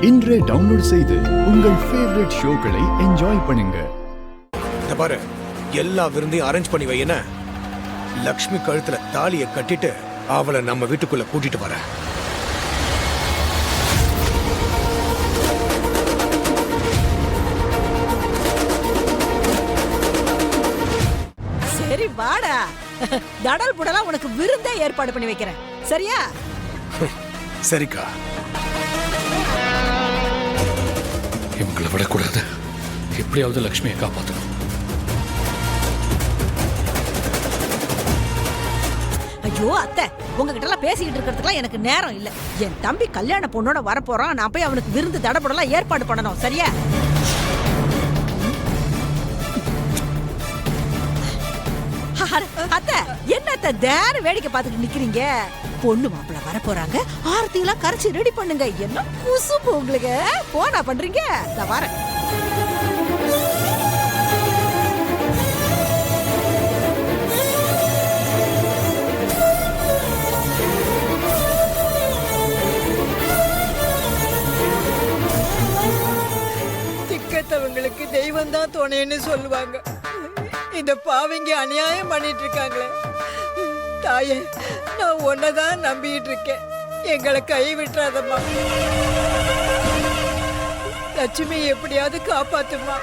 இன்றே டவுன்லோட் செய்து உங்கள் ஃபேவரட் ஷோக்களை என்ஜாய் பண்ணுங்க. பாரு, எல்லா விருந்தையும் அரேஞ்ச் பண்ணி வையன. லக்ஷ்மி கழுத்துல தாலியை கட்டிட்டு அவளை நம்ம வீட்டுக்குள்ள கூட்டிட்டு வர. சரி வாடா, தடல் புடலா உனக்கு விருந்தே ஏற்பாடு பண்ணி வைக்கிறேன், சரியா? சரிக்கா. இவங்களை விடக்கூடாது, எப்படியாவது லக்ஷ்மியை காப்பாற்றணும். ஐயோ அத்தை, உங்ககிட்ட எல்லாம் பேசிக்கிட்டு இருக்கிறதுக்குலாம் எனக்கு நேரம் இல்ல. என் தம்பி கல்யாண பொண்ணோட வரப்போறான், நான் போய் அவனுக்கு விருந்து தடபுடலாம் ஏற்பாடு பண்ணணும், சரியா? அத்தை, என்னத்த தேர வேடிக்கை பார்த்துட்டு நிக்கிறீங்க? பொண்ணு மாப்பிள்ள வர போறாங்க, ஆரத்தி எல்லாம் கரைச்சி ரெடி பண்ணுங்க. என்ன குசும்பு உங்களுக்கு? போனா பண்றீங்க, நான் வரேன். திக்கத்தவங்களுக்கு தெய்வம் தான் துணைன்னு சொல்லுவாங்க. இந்த பாவிங்க அநியாயம் பண்ணிட்டு இருக்காங்களே. தாயே, நான் உன்னதான் நம்பிட்டு இருக்கேன், எங்களை கை விட்டுறாதம்மா. லட்சுமி எப்படியாவது காப்பாத்துமா.